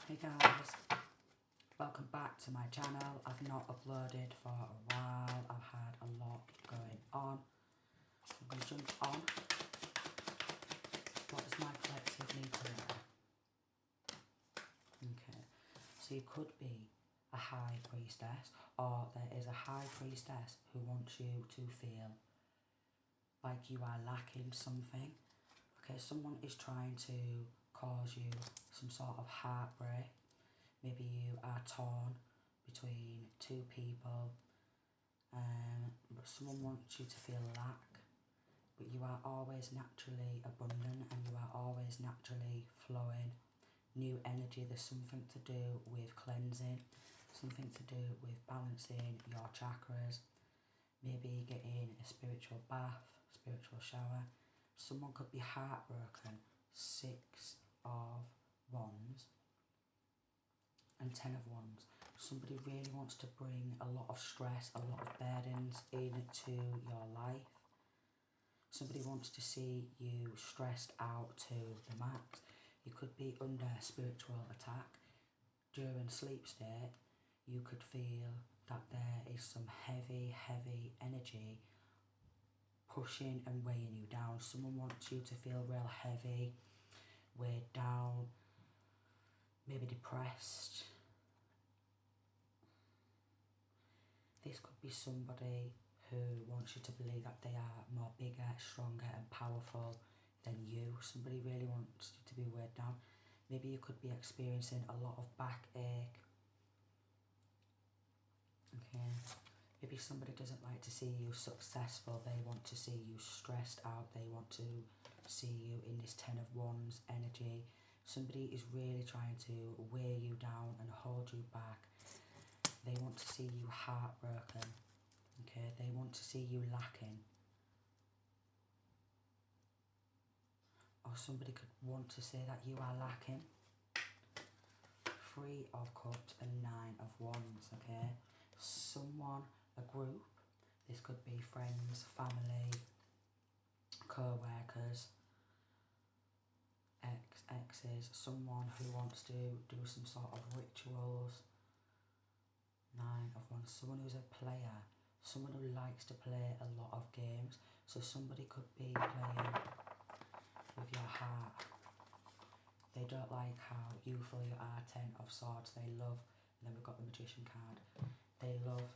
Hey guys, welcome back to my channel. I've not uploaded for a while. I've had a lot going on. I'm going to jump on. What does my collective need to know? Okay, so you could be a high priestess, or there is a high priestess who wants you to feel like you are lacking something. Okay, someone is trying to cause you some sort of heartbreak. Maybe you are torn between two people, but someone wants you to feel lack, but you are always naturally abundant and you are always naturally flowing. New energy, there's something to do with cleansing, something to do with balancing your chakras, maybe getting a spiritual bath, spiritual shower. Someone could be heartbroken, 6 of Wands and 10 of Wands. Somebody really wants to bring a lot of stress, a lot of burdens into your life. Somebody wants to see you stressed out to the max. You could be under spiritual attack. During sleep state, you could feel that there is some heavy energy pushing and weighing you down. Someone wants you to feel real heavy, weighed down, maybe depressed. This could be somebody who wants you to believe that they are more bigger, stronger and powerful than you. Somebody really wants you to be weighed down. Maybe you could be experiencing a lot of backache. Okay. Maybe somebody doesn't like to see you successful. They want to see you stressed out. They want to see you in this 10 of Wands energy. Somebody is really trying to weigh you down and hold you back. They want to see you heartbroken. Okay, they want to see you lacking. Or somebody could want to say that you are lacking. 3 of Cups and 9 of Wands, okay? Someone, a group, this could be friends, family, co-workers, exes, someone who wants to do some sort of rituals. 9 of Wands, someone who's a player, someone who likes to play a lot of games. So somebody could be playing with your heart. They don't like how you feel you are 10 of Swords. They love, and then we've got the Magician card. They love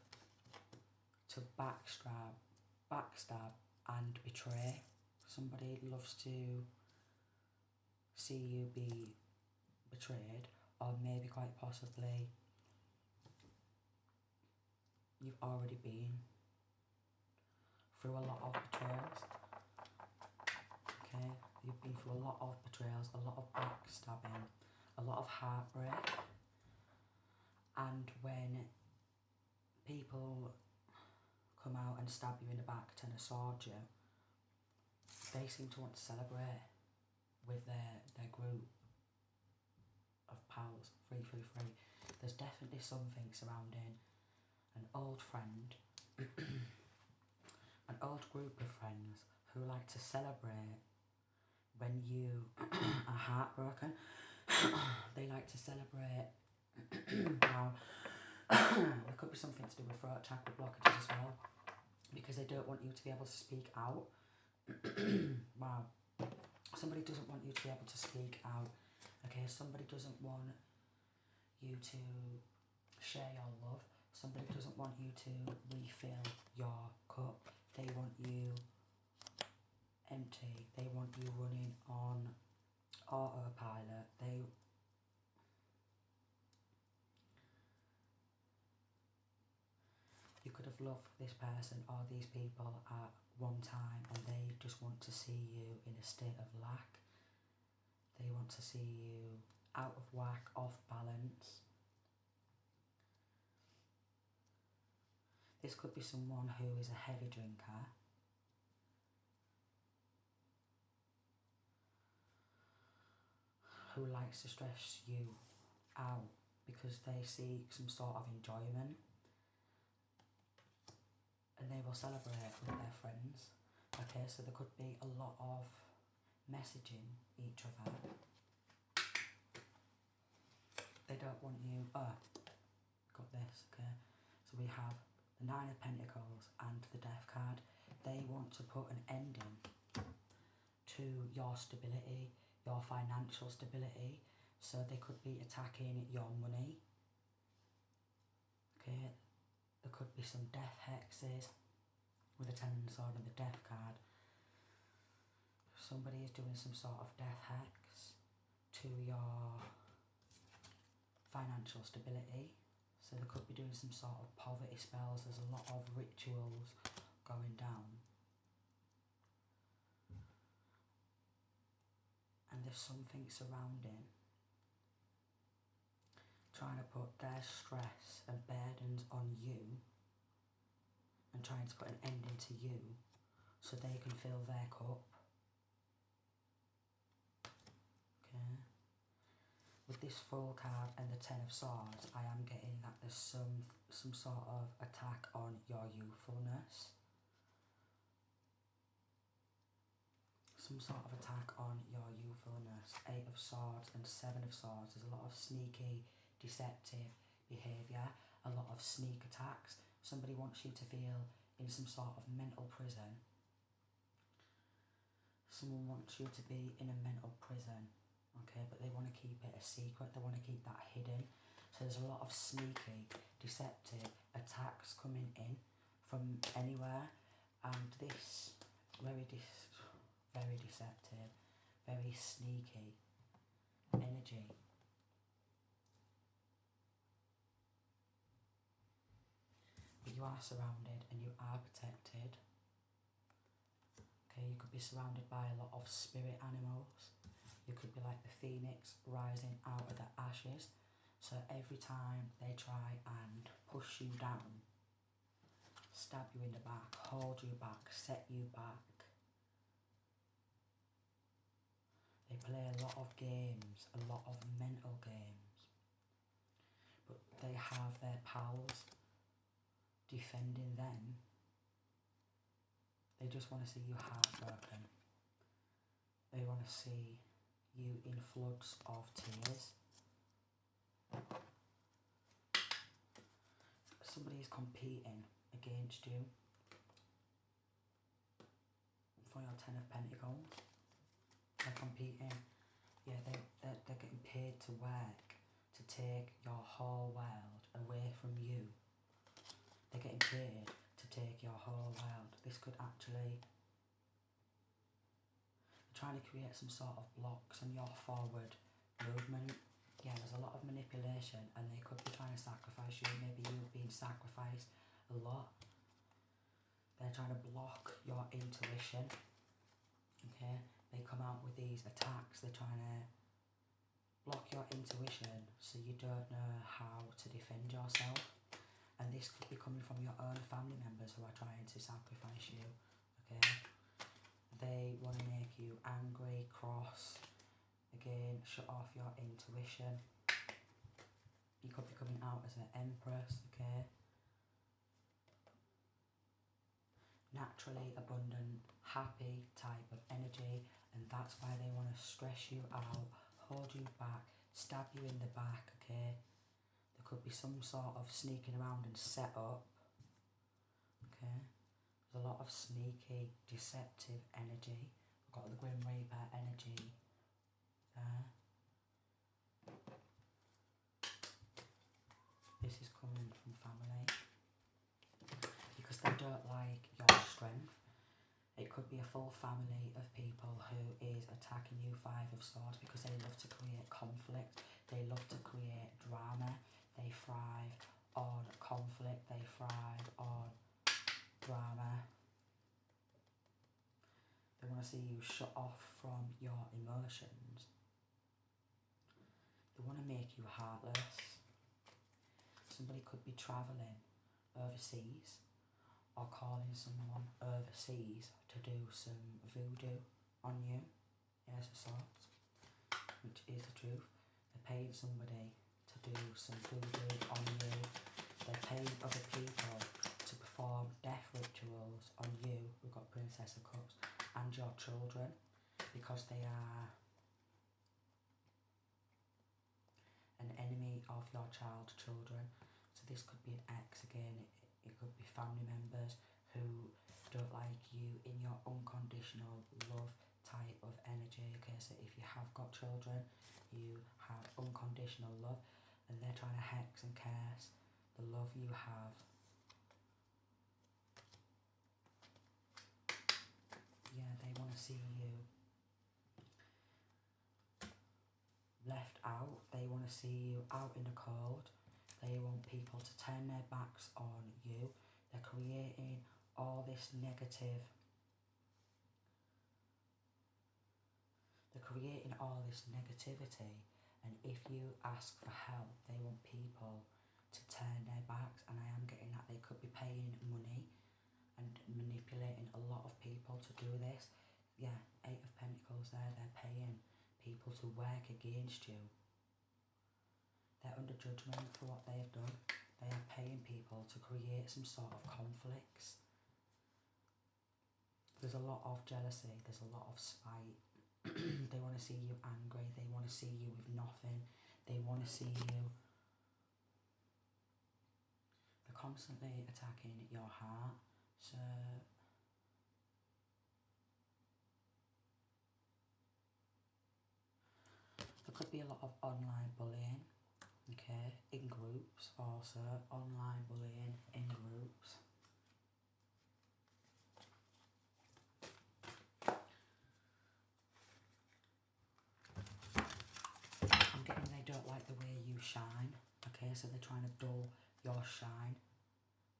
to backstab and betray. Somebody loves to see you be betrayed, or maybe quite possibly you've already been through a lot of betrayals. Okay, you've been through a lot of betrayals, a lot of backstabbing, a lot of heartbreak. And when people come out and stab you in the back, 10 of Swords you, they seem to want to celebrate with their group of pals. 333. There's definitely something surrounding an old friend, an old group of friends who like to celebrate when you are heartbroken. They like to celebrate. Now, there could be something to do with throat chakra blockages as well, because they don't want you to be able to speak out. Wow. Somebody doesn't want you to be able to speak out. Okay, somebody doesn't want you to share your love. Somebody doesn't want you to refill your cup. They want you empty. They want you running on autopilot. You could have loved this person or these people at one time, and they just want to see you in a state of lack. They want to see you out of whack, off balance. This could be someone who is a heavy drinker. Who likes to stress you out because they seek some sort of enjoyment. And they will celebrate with their friends. Okay, so there could be a lot of messaging each other. They don't want you, got this, okay. So we have the Nine of Pentacles and the Death card. They want to put an ending to your stability, your financial stability. So they could be attacking your money. Okay, there could be some death hexes with the Ten of Swords and the Death card. Somebody is doing some sort of death hex to your financial stability. So they could be doing some sort of poverty spells. There's a lot of rituals going down. And there's something surrounding, trying to put their stress and burdens on you and trying to put an ending to you so they can fill their cup. Okay. With this Fool card and the Ten of Swords, I am getting that there's some sort of attack on your youthfulness. Some sort of attack on your youthfulness. Eight of Swords and Seven of Swords. There's a lot of sneaky, deceptive behaviour. A lot of sneak attacks. Somebody wants you to feel in some sort of mental prison. Someone wants you to be in a mental prison. Okay, but they want to keep it a secret. They want to keep that hidden. So there's a lot of sneaky, deceptive attacks coming in from anywhere. And this, very deceptive, very sneaky energy. But you are surrounded and you are protected. Okay, you could be surrounded by a lot of spirit animals. You could be like the phoenix rising out of the ashes. So every time they try and push you down, stab you in the back, hold you back, set you back, they play a lot of games, a lot of mental games. But they have their pals defending them. They just want to see you heartbroken. They want to see you in floods of tears. Somebody is competing against you for your Ten of Pentacles. They're competing. Yeah, they're getting paid to work to take your whole world away from you. They're getting paid to take your whole world. This could actually, trying to create some sort of blocks on your forward movement. Yeah, there's a lot of manipulation and they could be trying to sacrifice you. Maybe you've been sacrificed a lot. They're trying to block your intuition. Okay, they come out with these attacks. They're trying to block your intuition so you don't know how to defend yourself. And this could be coming from your own family members who are trying to sacrifice you. Okay, they want to make you angry, cross, again, shut off your intuition. You could be coming out as an empress, okay? Naturally abundant, happy type of energy, and that's why they want to stress you out, hold you back, stab you in the back, okay? There could be some sort of sneaking around and set up, okay? There's a lot of sneaky, deceptive energy. We've got the Grim Reaper energy there. This is coming from family because they don't like your strength. It could be a full family of people who is attacking you, Five of Swords, because they love to create conflict. They love to create drama. They thrive on conflict. They thrive on drama. They want to see you shut off from your emotions. They want to make you heartless. Somebody could be travelling overseas or calling someone overseas to do some voodoo on you. Yes, of sorts, which is the truth. They're paying somebody to do some voodoo on you. They're paying other people to perform death rituals on you. We've got Princess of Cups and your children because they are an enemy of your child's children. So this could be an ex again, it could be family members who don't like you in your unconditional love type of energy. Okay, so if you have got children, you have unconditional love, and they're trying to hex and curse the love you have. Yeah, they want to see you left out, they want to see you out in the cold, they want people to turn their backs on you, they're creating all this negative, they're creating all this negativity, and if you ask for help, they want people to turn their backs, and I am getting that they could be paying money and manipulating a lot of people to do this. Yeah, 8 of Pentacles there, they're paying people to work against you. They're under judgment for what they've done. They are paying people to create some sort of conflicts. There's a lot of jealousy, there's a lot of spite. They want to see you angry, they want to see you with nothing, they want to see you. They're constantly attacking your heart. So there could be a lot of online bullying, okay, in groups also, online bullying in groups. I'm getting they don't like the way you shine, okay, so they're trying to dull your shine.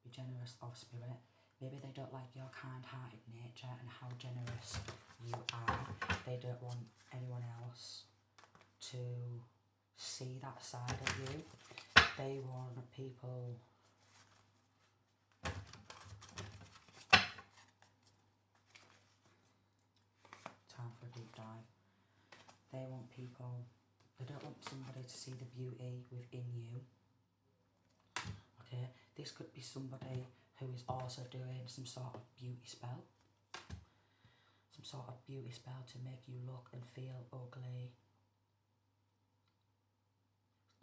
Be generous of spirit. Maybe they don't like your kind-hearted nature and how generous you are. They don't want anyone else to see that side of you. They want people time for a deep dive. They want people, they don't want somebody to see the beauty within you. Okay, this could be somebody who is also doing some sort of beauty spell. Some sort of beauty spell to make you look and feel ugly.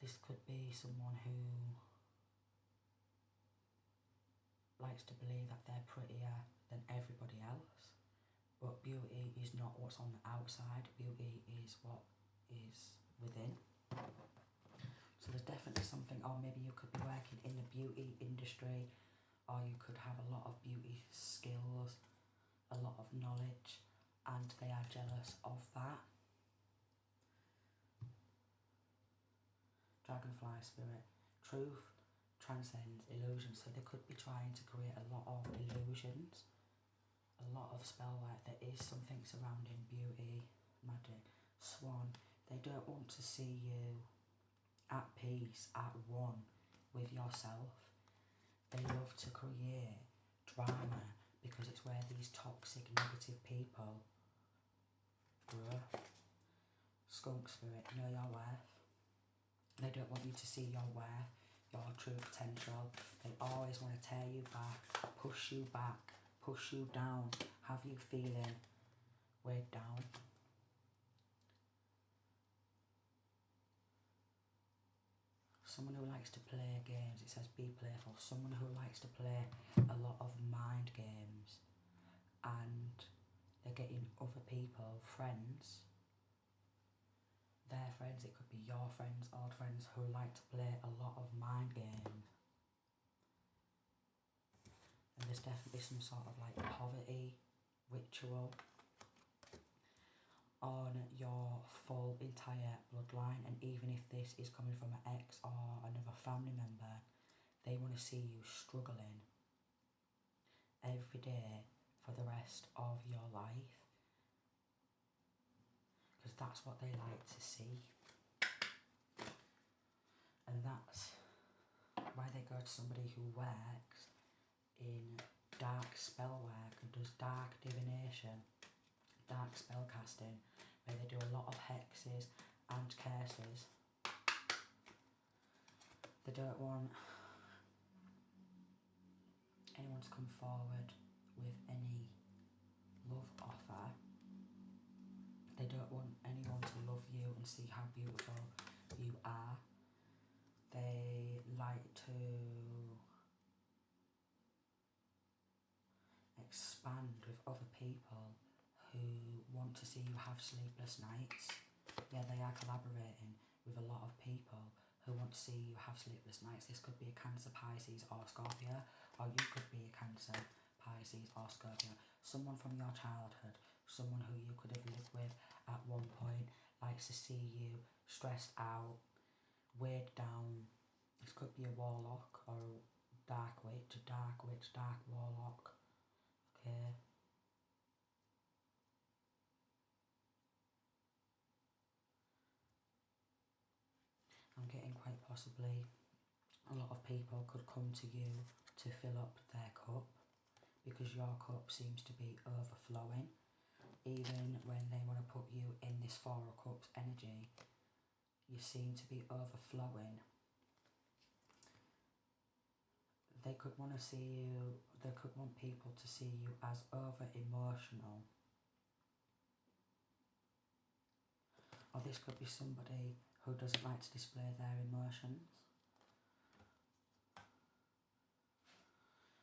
This could be someone who likes to believe that they're prettier than everybody else. But beauty is not what's on the outside, beauty is what is within. So there's definitely something, or maybe you could be working in the beauty industry, or you could have a lot of beauty skills, a lot of knowledge, and they are jealous of that. Dragonfly spirit, truth transcends illusion, so they could be trying to create a lot of illusions, a lot of spell work. There is something surrounding beauty, magic, swan. They don't want to see you at peace, at one with yourself. They love to create drama because it's where these toxic, negative people grow. Skunk spirit, know your worth. They don't want you to see your worth, your true potential. They always want to tear you back, push you down, have you feeling weighed down. Someone who likes to play games, it says be playful. Someone who likes to play a lot of mind games, and they're getting other people, friends, their friends, it could be your friends, old friends, who like to play a lot of mind games. And there's definitely some sort of like poverty ritual on your full entire bloodline, and even if this is coming from an ex or another family member, they want to see you struggling every day for the rest of your life, because that's what they like to see. And that's why they go to somebody who works in dark spell work and does dark divination, dark spell casting, where they do a lot of hexes and curses. They don't want anyone to come forward with any love offer. They don't want anyone to love you and see how beautiful you are. to expand with other people who want to see you have sleepless nights. Yeah, they are collaborating with a lot of people who want to see you have sleepless nights. This could be a Cancer, Pisces or Scorpio, or you could be a Cancer, Pisces or Scorpio. Someone from your childhood, someone who you could have lived with at one point, likes to see you stressed out, weighed down. This could be a warlock or a dark witch, dark warlock. Okay. I'm getting quite possibly a lot of people could come to you to fill up their cup, because your cup seems to be overflowing. Even when they want to put you in this Four of Cups energy, you seem to be overflowing. They could want to see you, they could want people to see you as over emotional. Or this could be somebody who doesn't like to display their emotions.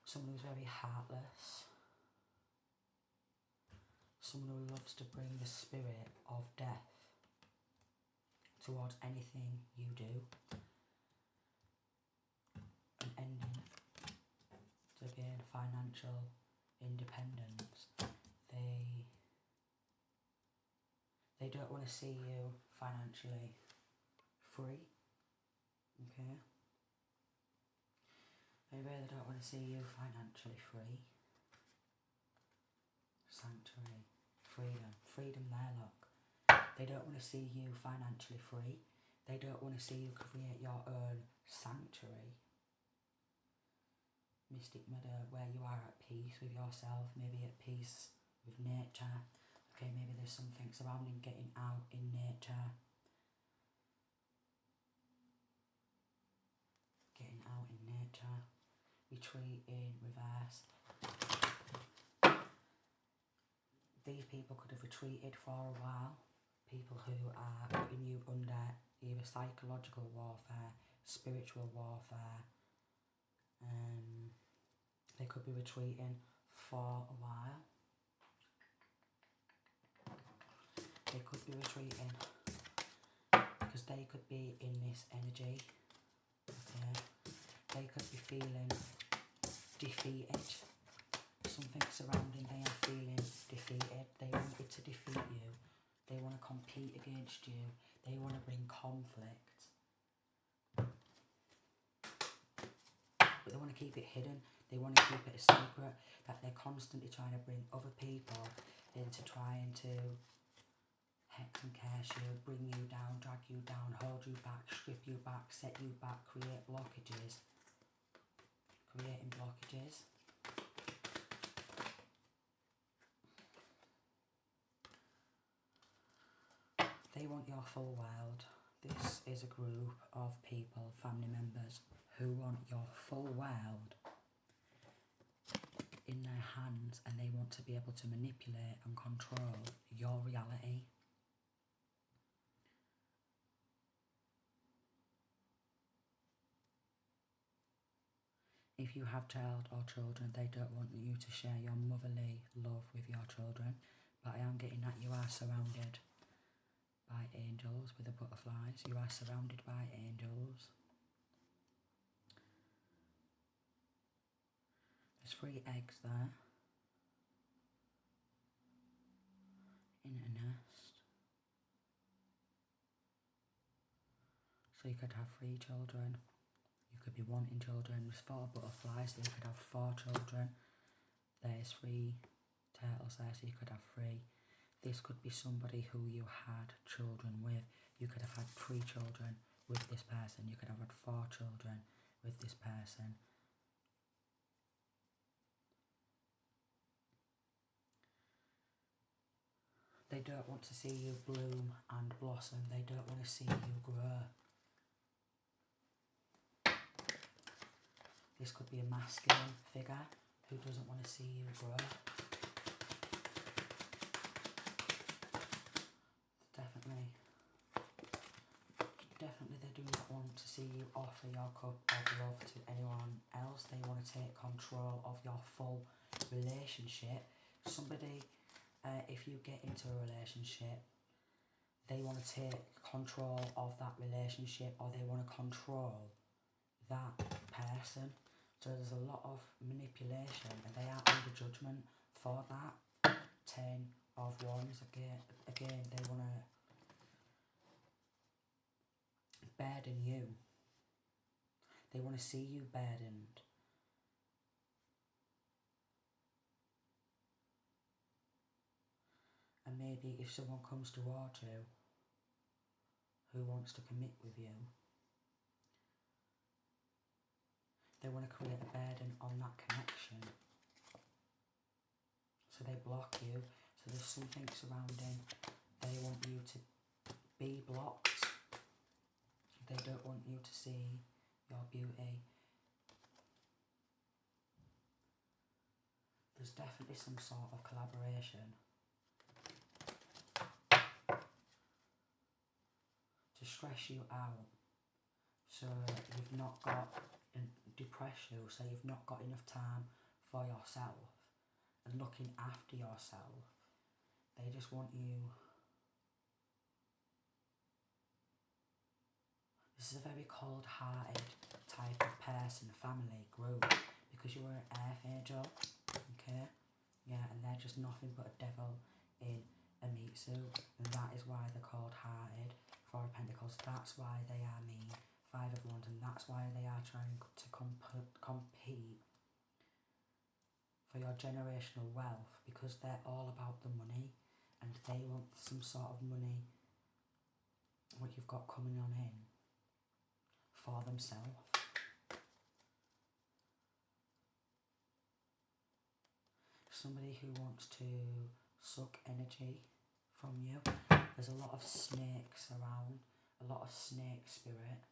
Someone who's very heartless. Someone who loves to bring the spirit of death towards anything you do. An ending to gain financial independence. They don't want to see you financially free. Okay? They really don't want to see you financially free. Sanctuary. Freedom. Freedom there, look. They don't want to see you financially free. They don't want to see you create your own sanctuary. Mystic Meadow, where you are at peace with yourself, maybe at peace with nature. Okay, maybe there's something surrounding getting out in nature. Getting out in nature. Retreat in reverse. These people could have retreated for a while. People who are putting you under either psychological warfare, spiritual warfare. They could be retreating for a while. They could be retreating because they could be in this energy. Okay. They could be feeling defeated. Something surrounding, they are feeling defeated. They wanted to defeat you. They want to compete against you. They want to bring conflict. But they want to keep it hidden. They want to keep it a secret. That they're constantly trying to bring other people into trying to hex and curse you, bring you down, drag you down, hold you back, strip you back, set you back, create blockages. Creating blockages. They want your full world. This is a group of people, family members, who want your full world in their hands, and they want to be able to manipulate and control your reality. If you have child or children, they don't want you to share your motherly love with your children, but I am getting that you are surrounded by angels with the butterflies. You are surrounded by angels. There's 3 eggs there in a nest. So you could have 3 children. You could be wanting children. There's 4 butterflies, so you could have 4 children. There's 3 turtles there, so you could have 3. This could be somebody who you had children with. You could have had 3 children with this person. You could have had 4 children with this person. They don't want to see you bloom and blossom. They don't want to see you grow. This could be a masculine figure who doesn't want to see you grow. Definitely they do not want want to see you offer your cup of love to anyone else. They want to take control of your full relationship. Somebody, if you get into a relationship, they want to take control of that relationship, or they want to control that person. So there's a lot of manipulation, and they are under judgment for that. 10 of Wands, again, they want to burden you. They want to see you burdened. And maybe if someone comes towards you who wants to commit with you, they want to create a burden on that connection. So they block you. So there's something surrounding. They want you to be blocked. They don't want you to see your beauty. There's definitely some sort of collaboration to stress you out, so you've not got, and depress you, so you've not got enough time for yourself and looking after yourself. They just want you. This is a very cold-hearted type of person, family, group, because you were an earth angel, okay? Yeah, and they're just nothing but a devil in a meat suit, and that is why they're cold-hearted. Four of Pentacles, that's why they are mean. Five of Wands, and that's why they are trying to compete for your generational wealth, because they're all about the money, and they want some sort of money, what you've got coming on in, for themselves. Somebody who wants to suck energy from you. There's a lot of snakes around, a lot of snake spirit.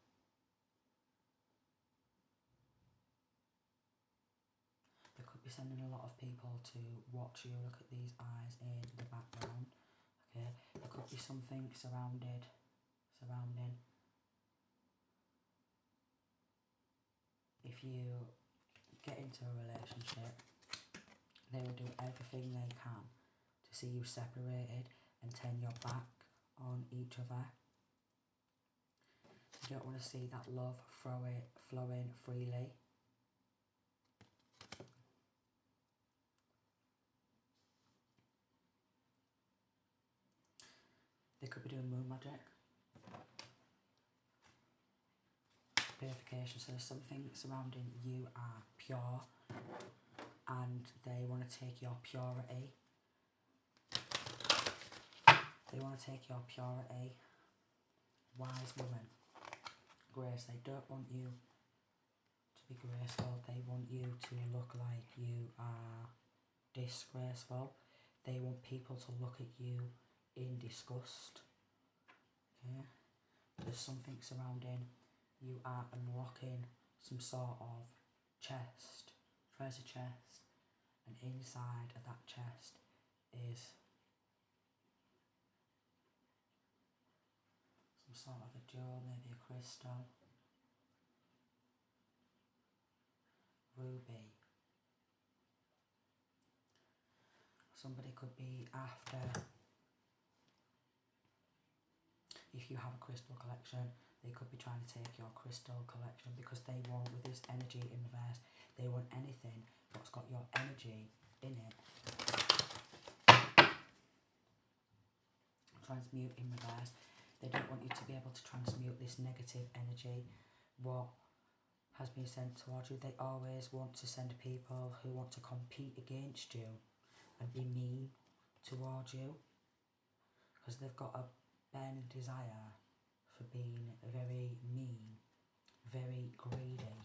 They could be sending a lot of people to watch you. Look at these eyes in the background. Okay, there could be something surrounding. If you get into a relationship, they will do everything they can to see you separated and turn your back on each other. You don't want to see that love flowing freely. They could be doing moon magic. Purification. So there's something surrounding you are pure, and they want to take your purity. They want to take your purity. Wise woman. Grace. They don't want you to be graceful. They want you to look like you are disgraceful. They want people to look at you in disgust. Okay. But there's something surrounding. You are unlocking some sort of chest, treasure chest, and inside of that chest is some sort of a jewel, maybe a crystal, ruby. Somebody could be after, if you have a crystal collection, they could be trying to take your crystal collection, because they want, with this energy in reverse, they want anything that's got your energy in it. Transmute in reverse. They don't want you to be able to transmute this negative energy, what has been sent towards you. They always want to send people who want to compete against you and be mean towards you, because they've got a burning desire for being very mean, very greedy,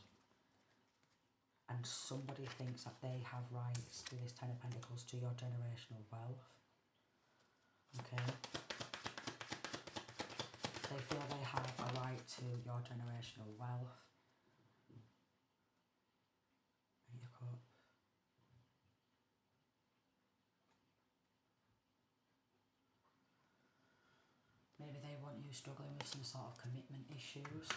and somebody thinks that they have rights to this Ten of Pentacles, to your generational wealth. Okay, they feel they have a right to your generational wealth. Eight of Cups. Maybe they want you struggling with some sort of commitment issues.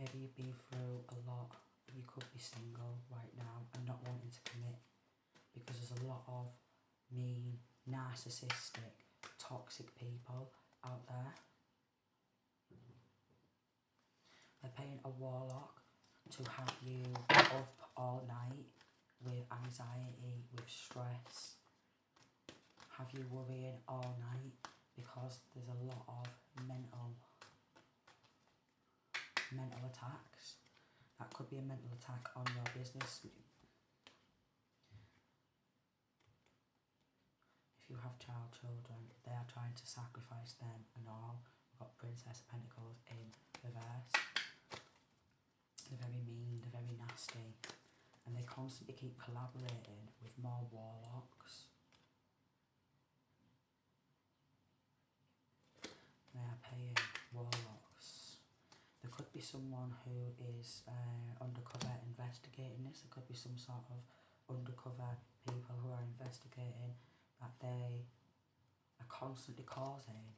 Maybe you've been through a lot. You could be single right now and not wanting to commit because there's a lot of mean, narcissistic, toxic people out there. They're paying a warlock to have you up all night with anxiety, with stress, have you worrying all night because there's a lot of mental attacks. That could be a mental attack on your business. If you have children, they are trying to sacrifice them and all. We've got Princess of Pentacles in reverse. They're very mean, they're very nasty, and they constantly keep collaborating with more warlocks. They are paying warlocks. There could be someone who is undercover investigating this. There could be some sort of undercover people who are investigating that they are constantly causing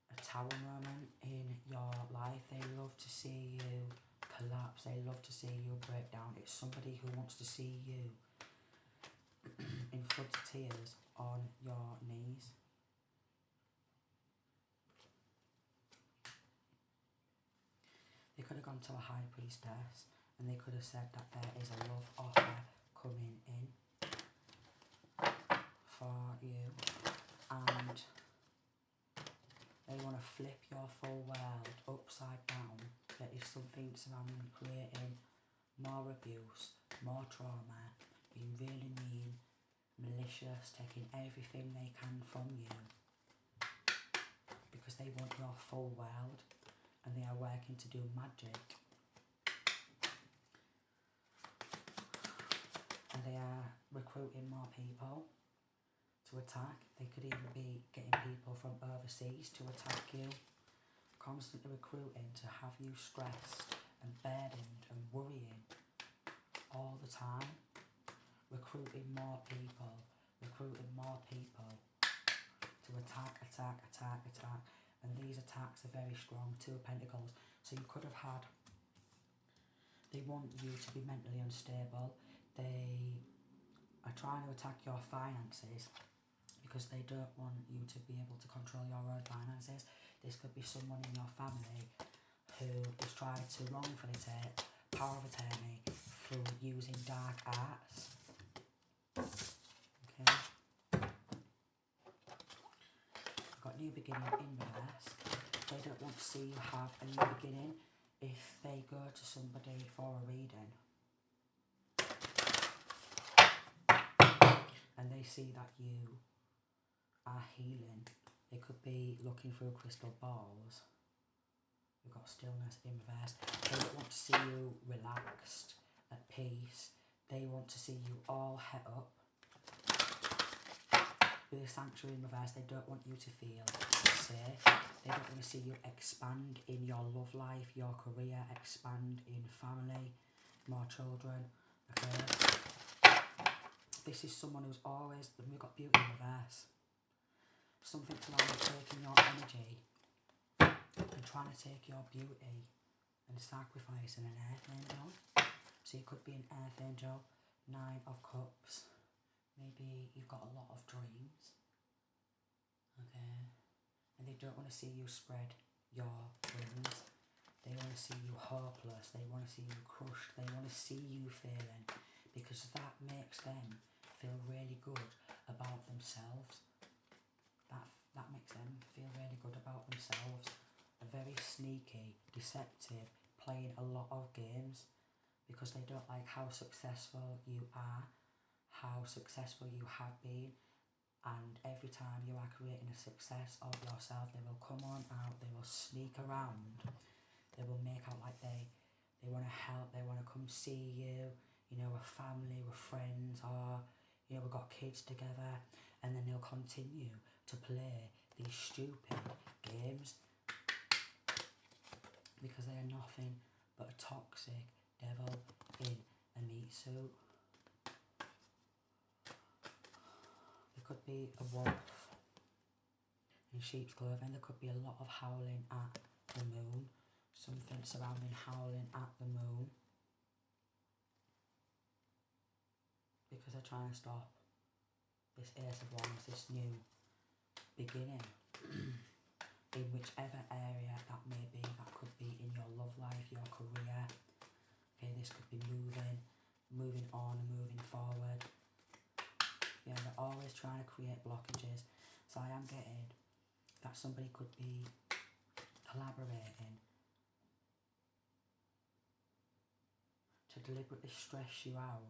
a tower moment in your life. They love to see you collapse. They love to see you break down. It's somebody who wants to see you in floods of tears on your knees. They could have gone to a high priestess and they could have said that there is a love offer coming in for you, and they want to flip your full world upside down. There is something surrounding creating more abuse, more trauma, being really mean, malicious, taking everything they can from you because they want your full world. And they are working to do magic. And they are recruiting more people to attack. They could even be getting people from overseas to attack you. Constantly recruiting to have you stressed and burdened and worrying all the time. Recruiting more people to attack. And these attacks are very strong. Two of Pentacles. So you could have had, they want you to be mentally unstable. They are trying to attack your finances because they don't want you to be able to control your own finances. This could be someone in your family who is trying to wrongfully take power of attorney through using dark arts. Okay. New beginning in reverse. They don't want to see you have a new beginning if they go to somebody for a reading and they see that you are healing. They could be looking through crystal balls. We've got stillness in reverse. They don't want to see you relaxed, at peace. They want to see you all het up. With the sanctuary in reverse, they don't want you to feel safe. They don't want to see you expand in your love life, your career, expand in family, more children. Okay. This is someone who's always, we've got beauty in reverse. Something to like taking your energy and trying to take your beauty and sacrificing an earth angel. So you could be an earth angel, 9 of Cups. Maybe you've got a lot of dreams, okay, and they don't want to see you spread your wings. They want to see you hopeless. They want to see you crushed. They want to see you failing because that makes them feel really good about themselves. That makes them feel really good about themselves. They're very sneaky, deceptive, playing a lot of games because they don't like how successful you are, how successful you have been, and every time you are creating a success of yourself, they will come on out, they will sneak around, they will make out like they want to help, they want to come see you, you know, with family, with friends, or, you know, we've got kids together, and then they'll continue to play these stupid games because they are nothing but a toxic devil in a meat suit. Could be a wolf in sheep's clothing. There could be a lot of howling at the moon. Something surrounding howling at the moon. Because they're trying to stop this Ace of Wands, this new beginning. In whichever area that may be, that could be in your love life, your career. Okay, this could be moving on, moving forward. Yeah, they're always trying to create blockages. So I am getting that somebody could be collaborating to deliberately stress you out.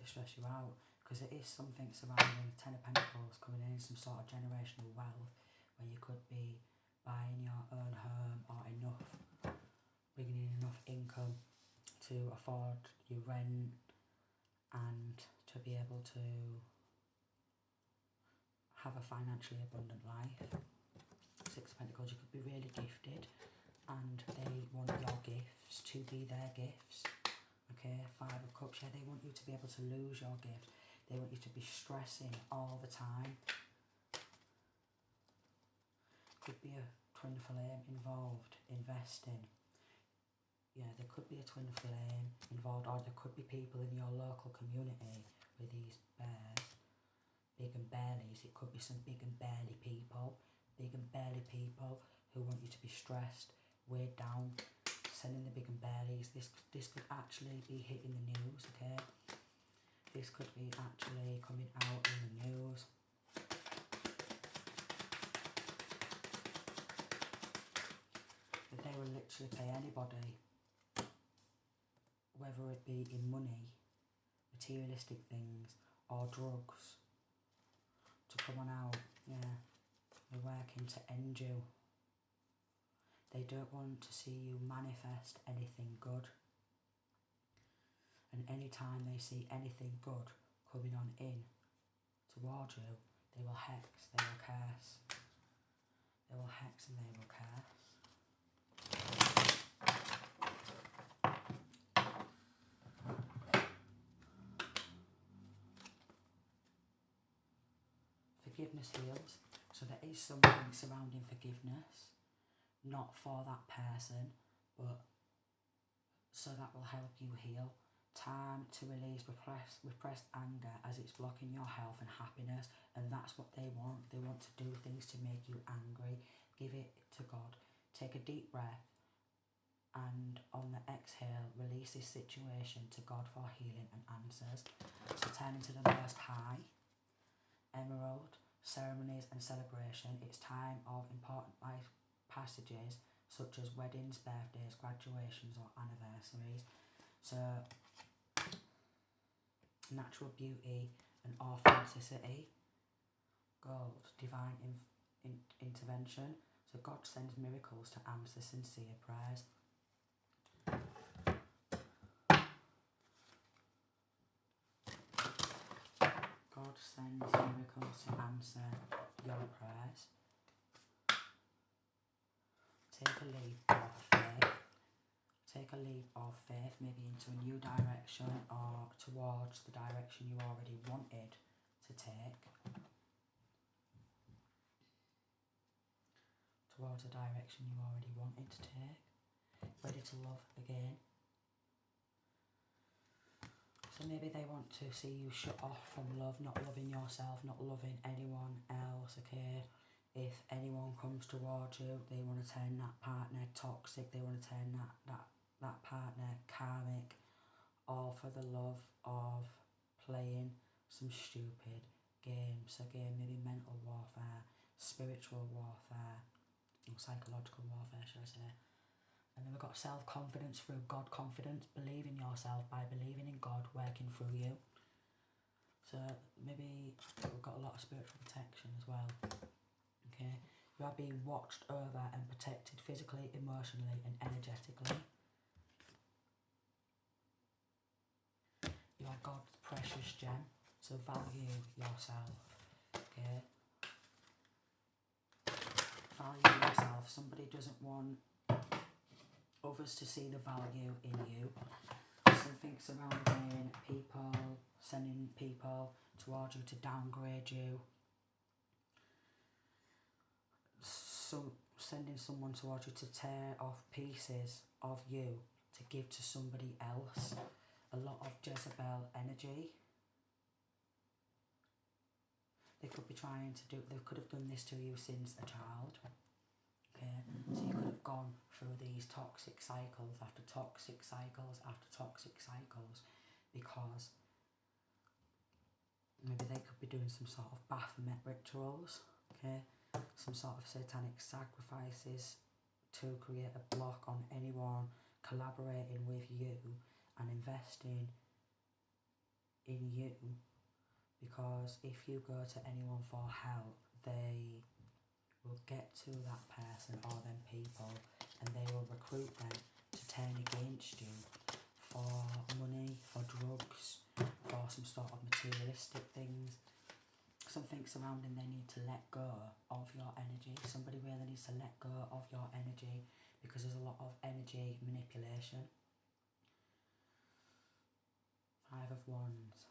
Stress you out, because it is something surrounding the Ten of Pentacles coming in, some sort of generational wealth, where you could be buying your own home or bringing in enough income to afford your rent and to be able to have a financially abundant life. Six of Pentacles, you could be really gifted and they want your gifts to be their gifts. Okay, Five of Cups, yeah, they want you to be able to lose your gift. They want you to be stressing all the time. Could be a twin flame involved, investing. Yeah, there could be a twin flame involved, or there could be people in your local community with these bears, big and burlies. It could be some big and burly people who want you to be stressed, weighed down, sending the big and burlies. This could actually be hitting the news, okay? This could be actually coming out in the news. That they will literally pay anybody, whether it be in money, materialistic things, or drugs, to come on out. Yeah, they're working to end you. They don't want to see you manifest anything good. And anytime they see anything good coming on in towards you, they will hex, they will curse. They will hex and they will curse. Forgiveness heals. So there is something surrounding forgiveness, not for that person, but so that will help you heal. Time to release repressed anger as it's blocking your health and happiness, and that's what they want. They want to do things to make you angry. Give it to God. Take a deep breath, and on the exhale, release this situation to God for healing and answers. So turn into the Most High, Emerald, ceremonies and celebration. It's time of important life passages such as weddings, birthdays, graduations or anniversaries. So natural beauty and authenticity. Gold, divine intervention. So God sends miracles to answer sincere prayers. God sends miracles to answer your prayers. Take a leap of faith. Take a leap of faith, maybe into a new direction or towards the direction you already wanted to take. Towards a direction you already wanted to take. Ready to love again. So maybe they want to see you shut off from love, not loving yourself, not loving anyone else, okay? If anyone comes towards you, they want to turn that partner toxic, they want to turn that partner karmic, all for the love of playing some stupid games. Again, maybe mental warfare, spiritual warfare, or psychological warfare, should I say. And then we've got self-confidence through God confidence. Believe in yourself by believing in God working through you. So maybe we've got a lot of spiritual protection as well. Okay, you are being watched over and protected physically, emotionally and energetically. You are God's precious gem, so value yourself. Okay, value yourself. Somebody doesn't want others to see the value in you. So something surrounding people, sending people towards you to downgrade you. Sending someone towards you to tear off pieces of you to give to somebody else. A lot of Jezebel energy. They could be trying to do, they could have done this to you since a child. Okay, so you could have gone through these toxic cycles after toxic cycles after toxic cycles because maybe they could be doing some sort of Baphomet rituals, okay, some sort of satanic sacrifices to create a block on anyone collaborating with you and investing in you, because if you go to anyone for help, they will get to that person or them people and they will recruit them to turn against you for money, for drugs, for some sort of materialistic things. Something surrounding they need to let go of your energy. Somebody really needs to let go of your energy because there's a lot of energy manipulation. 5 of Wands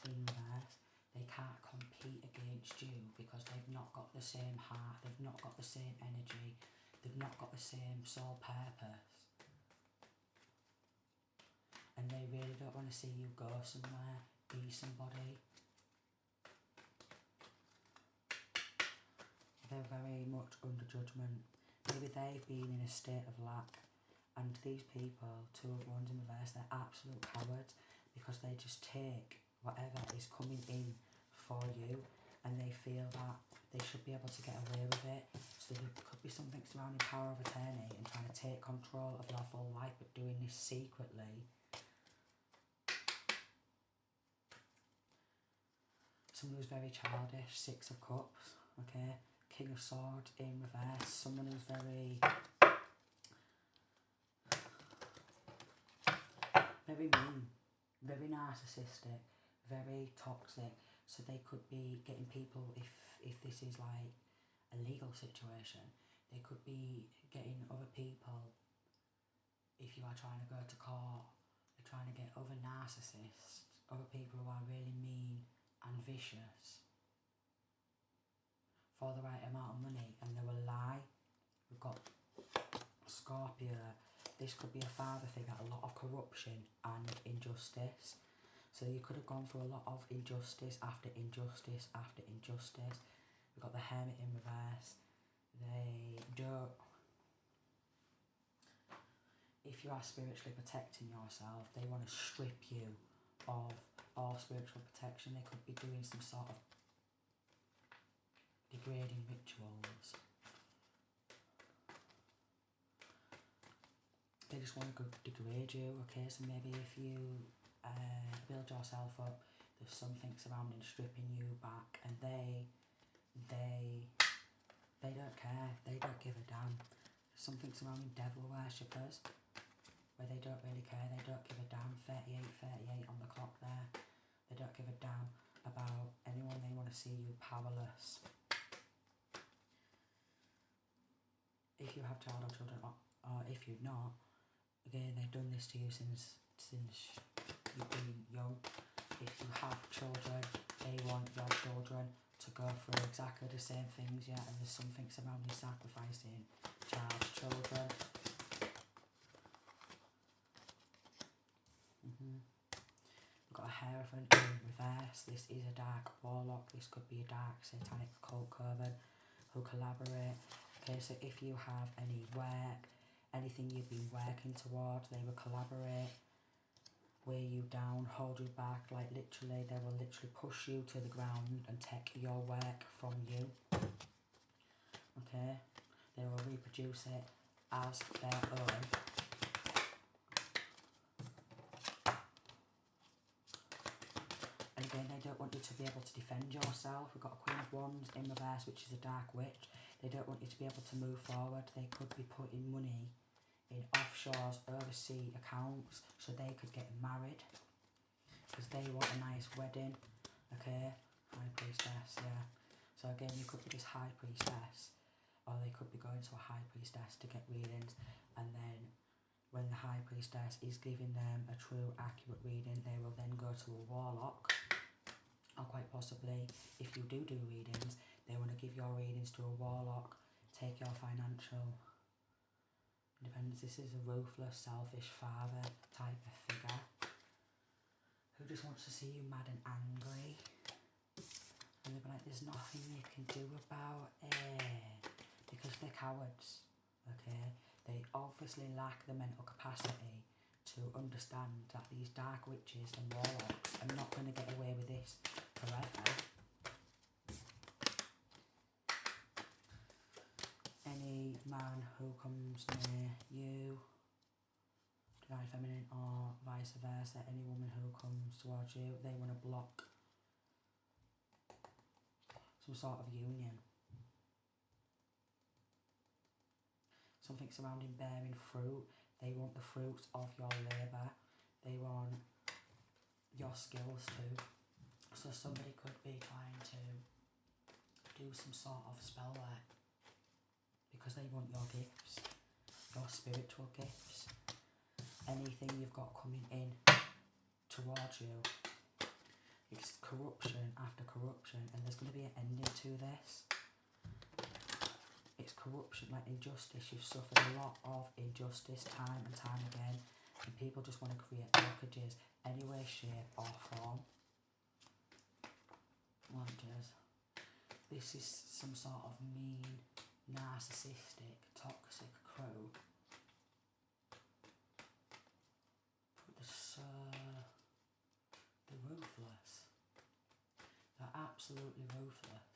in reverse. They can't compete against you because they've not got the same heart, they've not got the same energy, they've not got the same soul purpose. And they really don't want to see you go somewhere, be somebody. They're very much under judgment. Maybe they've been in a state of lack, and these people, 2 of Wands in reverse, they're absolute cowards because they just take whatever is coming in for you and they feel that they should be able to get away with it. So there could be something surrounding power of attorney and trying to take control of your full life but doing this secretly. Someone who's very childish, 6 of Cups, okay, King of Swords in reverse, someone who's very mean, very narcissistic, very toxic. So they could be getting people, if this is like a legal situation, they could be getting other people, if you are trying to go to court, they're trying to get other narcissists, other people who are really mean and vicious for the right amount of money, and they will lie. We've got Scorpio. This could be a father figure, a lot of corruption and injustice. So you could have gone through a lot of injustice after injustice after injustice. We've got the Hermit in reverse. They don't... If you are spiritually protecting yourself, they want to strip you of all spiritual protection. They could be doing some sort of degrading rituals. They just want to degrade you, okay? So maybe if you build yourself up, there's something surrounding stripping you back, and they don't care, they don't give a damn. There's something surrounding devil worshippers, where they don't really care, they don't give a damn. 38 on the clock there. They don't give a damn about anyone, they want to see you powerless. If you have child or children, or if you're not, again, they've done this to you since you've been young. If you have children, they want your children to go through exactly the same things, yeah, and there's something surrounding sacrificing children. We've got a Hierophant in reverse. This is a dark warlock. This could be a dark satanic occult coven who collaborate. Okay, so if you have any work, anything you've been working towards, they will collaborate, weigh you down, hold you back, like literally, they will literally push you to the ground and take your work from you. Okay, they will reproduce it as their own. And again, they don't want you to be able to defend yourself. We've got a Queen of Wands in reverse, which is a dark witch. They don't want you to be able to move forward. They could be putting money in offshores, overseas accounts, so they could get married because they want a nice wedding. Okay, High Priestess, yeah. So again, you could be this High Priestess, or they could be going to a High Priestess to get readings, and then when the High Priestess is giving them a true, accurate reading, they will then go to a Warlock, or quite possibly, if you do readings, they want to give your readings to a Warlock, take your financial independence. This is a ruthless, selfish father type of figure who just wants to see you mad and angry. And they'll be like, there's nothing you can do about it. Because they're cowards, okay? They obviously lack the mental capacity to understand that these dark witches and warlocks are not going to get away with this forever. Any man who comes near you, divine feminine, or vice versa, any woman who comes towards you, they want to block some sort of union. Something surrounding bearing fruit. They want the fruits of your labour. They want your skills too. So somebody could be trying to do some sort of spell work because they want your gifts, your spiritual gifts. Anything you've got coming in towards you. It's corruption after corruption, and there's going to be an ending to this. It's corruption, like injustice. You've suffered a lot of injustice time and time again, and people just want to create blockages any way, shape or form. Wonders. This is some sort of mean, narcissistic, toxic crew. They're ruthless. They're absolutely ruthless.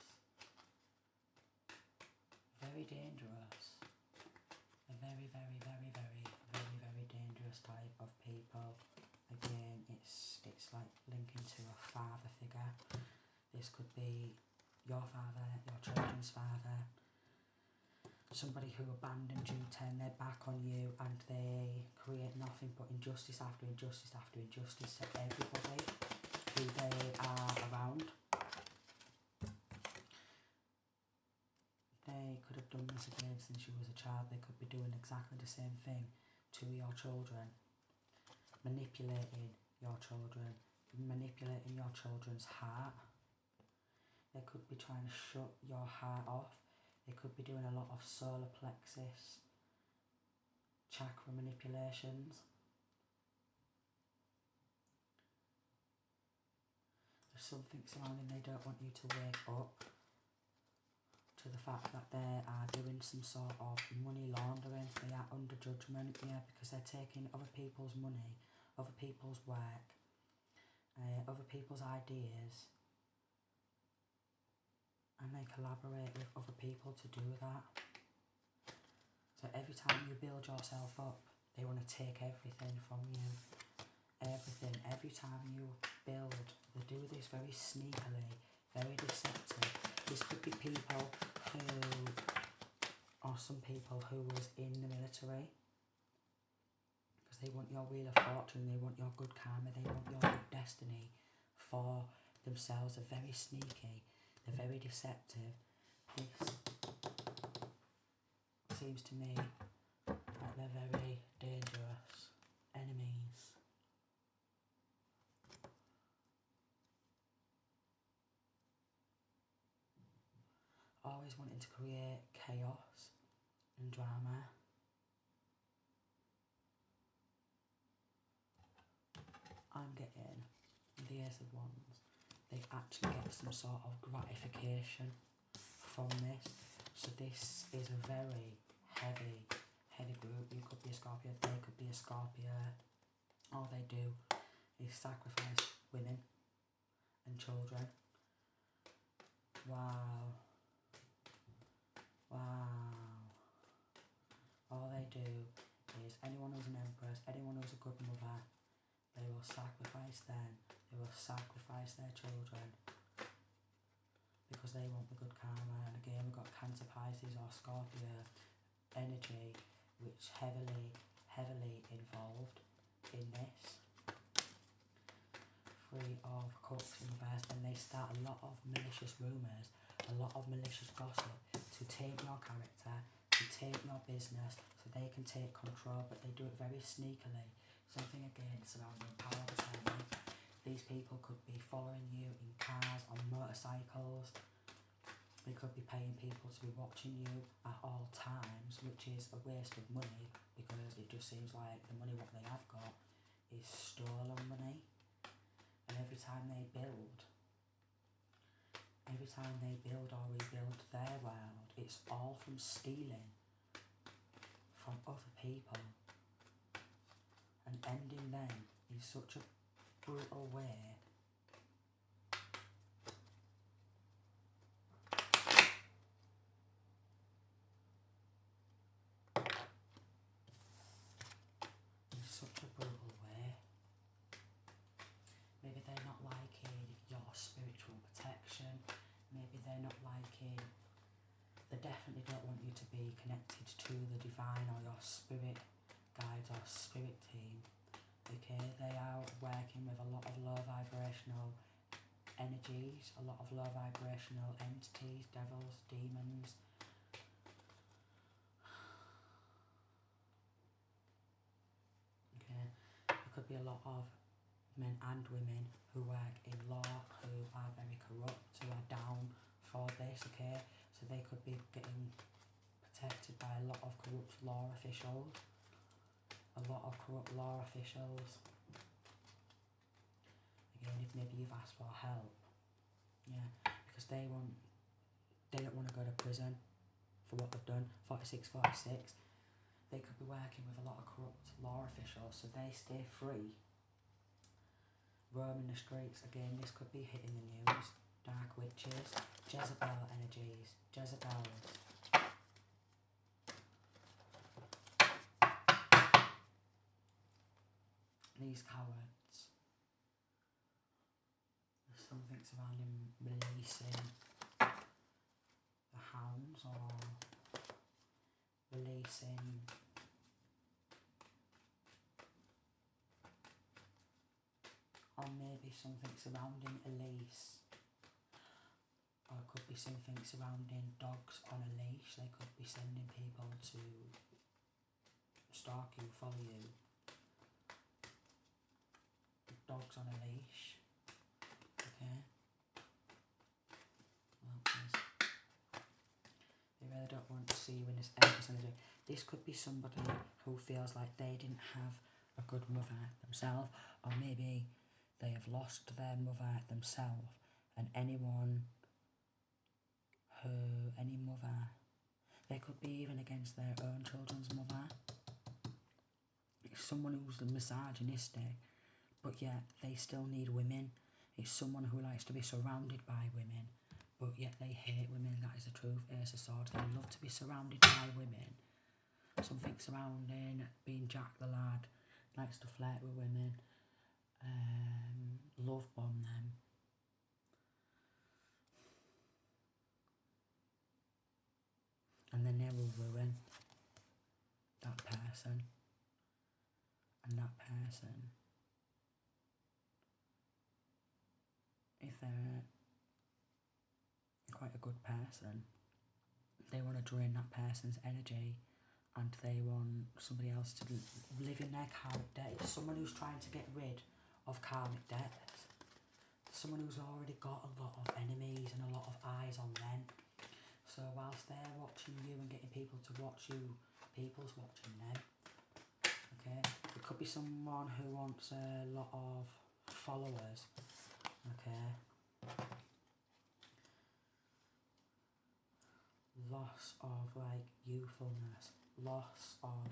Very dangerous. A very, very, very, very, very, very dangerous type of people. Again, it's like linking to a father figure. This could be your father, your children's father. Somebody who abandoned you, turned their back on you, and they create nothing but injustice after injustice after injustice to everybody who they are around. They could have done this again since you was a child. They could be doing exactly the same thing to your children. Manipulating your children. Manipulating your children's heart. They could be trying to shut your heart off. They could be doing a lot of solar plexus, chakra manipulations. There's something surrounding. They don't want you to wake up to the fact that they are doing some sort of money laundering. They are under judgment, yeah, because they're taking other people's money, other people's work, other people's ideas, and they collaborate with other people to do that. So every time you build yourself up, they want to take everything from you. Everything. Every time you build, they do this very sneakily, very deceptive. This could be people who, or some people who was in the military, because they want your wheel of fortune, they want your good karma, they want your good destiny for themselves. They're very sneaky. They're very deceptive. This seems to me like they're very dangerous enemies. Always wanting to create chaos and drama. I'm getting the Ace of Wands. They actually get some sort of gratification from this. So this is a very heavy group. You could be a Scorpio, they could be a Scorpio. All they do is sacrifice women and children. Wow. All they do is anyone who's an empress, anyone who's a good mother, they will sacrifice them. They will sacrifice their children because they want the good karma. And again, we've got Cancer, Pisces or Scorpio energy, which heavily involved in this. Three of Cups in reverse, and they start a lot of malicious rumours, a lot of malicious gossip to taint your character, They take your business so they can take control, but they do it very sneakily. Something again surrounding power of attorney. These people could be following you in cars, on motorcycles. They could be paying people to be watching you at all times, which is a waste of money because it just seems like the money what they have got is stolen money. And every time they build or rebuild their world, it's all from stealing from other people and ending them in such a brutal way. Such a brutal way. Maybe they're not liking your spiritual protection. Maybe they're not liking, they definitely don't want you to be connected to the divine or your spirit guides or spirit team. Okay, they are working with a lot of low vibrational energies, a lot of low vibrational entities, devils, demons. Okay, there could be a lot of men and women who work in law, who are very corrupt, who are down for this, okay? So they could be getting protected by a lot of corrupt law officials. Again, if maybe you've asked for help, yeah, because they don't want to go to prison for what they've done, 46. They could be working with a lot of corrupt law officials, so they stay free. Roaming the streets, again, this could be hitting the news. Dark witches, Jezebel energies, Jezebels. These cowards. There's something surrounding releasing the hounds or releasing or maybe something surrounding a leash, or it could be something surrounding dogs on a leash. They could be sending people to stalk you, follow you. Dogs on a leash. Okay. Well, they really don't want to see you in this energy. This could be somebody who feels like they didn't have a good mother themselves, or maybe they have lost their mother themselves, and any mother, they could be even against their own children's mother. It's someone who's misogynistic, but yet they still need women. It's someone who likes to be surrounded by women, but yet they hate women. That is the truth. Ace of Swords. They love to be surrounded by women. Something surrounding being Jack the Lad, likes to flirt with women, love bomb them. And then they will ruin that person. And that person, if they're quite a good person, they want to drain that person's energy, and they want somebody else to live in their karmic debt. It's someone who's trying to get rid of karmic debts. Someone who's already got a lot of enemies and a lot of eyes on them. So whilst they're watching you and getting people to watch you, people's watching them. Okay, it could be someone who wants a lot of followers. Okay. Loss of like youthfulness, loss of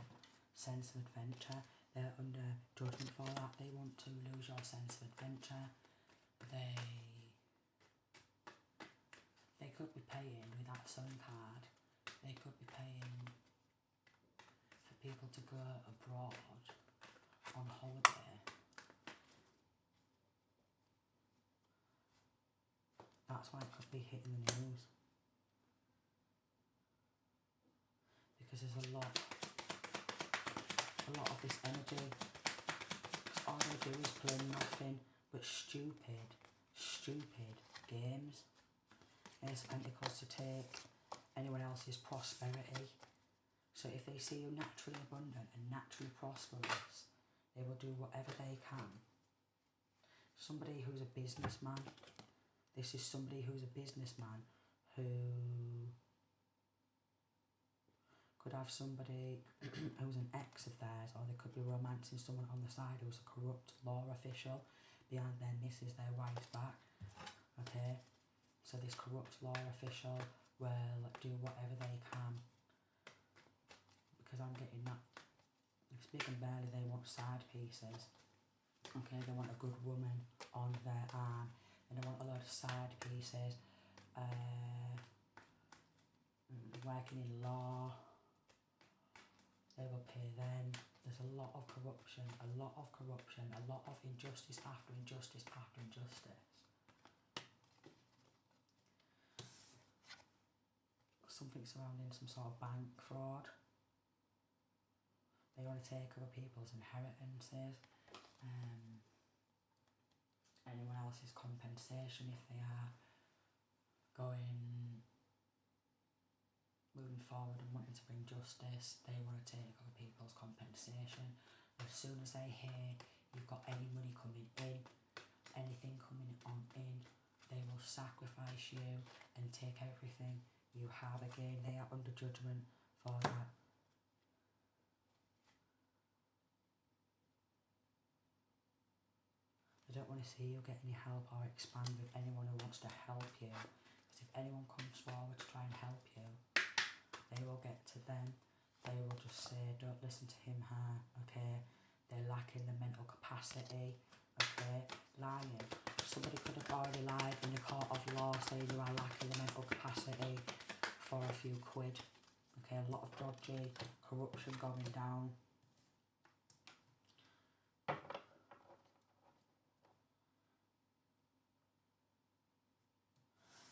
sense of adventure. They're under judgment for that. They want to lose your sense of adventure. They could be paying with that sun card. They could be paying for people to go abroad on holiday. That's why it could be hitting the news. Because there's a lot of this energy. Because all they do is play nothing but stupid games. Ace of Pentacles to take anyone else's prosperity. So if they see you naturally abundant and naturally prosperous, they will do whatever they can. Somebody who's a businessman. This is somebody who's a businessman who could have somebody who's an ex of theirs, or they could be romancing someone on the side who's a corrupt law official behind their missus, their wife's back. Okay, so this corrupt law official will do whatever they can, because I'm getting that. It's big and barely they want side pieces. Okay, they want a good woman on their arm, and they want a lot of side pieces. Working in law, they will pay them. There's a lot of corruption, a lot of injustice after injustice after injustice. Something surrounding some sort of bank fraud. They want to take other people's inheritances. Anyone else's compensation if they are moving forward and wanting to bring justice. They want to take other people's compensation. As soon as they hear you've got any money coming in, anything coming on in, they will sacrifice you and take everything you have. Again, they are under judgment for that. They don't want to see you get any help or expand with anyone who wants to help you. Because if anyone comes forward to try and help you, they will get to them. They will just say, don't listen to him, her, okay? They're lacking the mental capacity, okay? Lying. Somebody could have already lied in the court of law saying you are lacking the mental capacity for a few quid. Okay, a lot of dodgy corruption going down.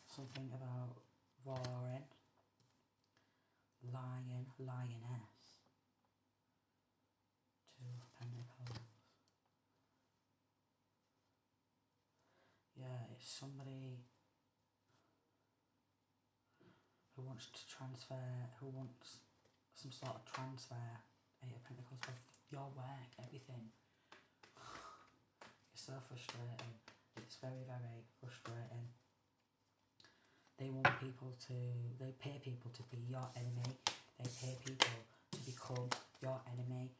Something about roaring. Lion, lioness. 2 of Pentacles. Yeah, it's somebody who wants to transfer, who wants some sort of transfer. 8 of Pentacles of your work, everything. It's so frustrating. It's very, very frustrating. They want people to, they pay people to be your enemy. They pay people to become your enemy.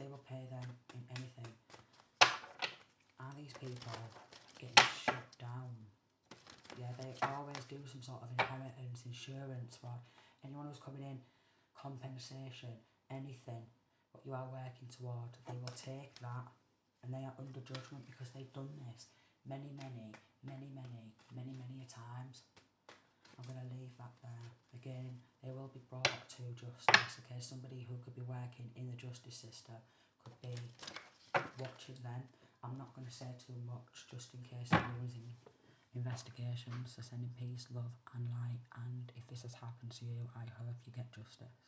They will pay them in anything. Are these people getting shut down? Yeah, they always do some sort of inheritance, insurance for anyone who's coming in, compensation, anything, what you are working toward. They will take that, and they are under judgment because they've done this many a times. I'm going to leave that there. Again, they will be brought to justice. Okay, somebody who could be working in the justice system could be watching them. I'm not going to say too much just in case anyone's in investigations. So sending peace, love and light, and if this has happened to you, I hope you get justice.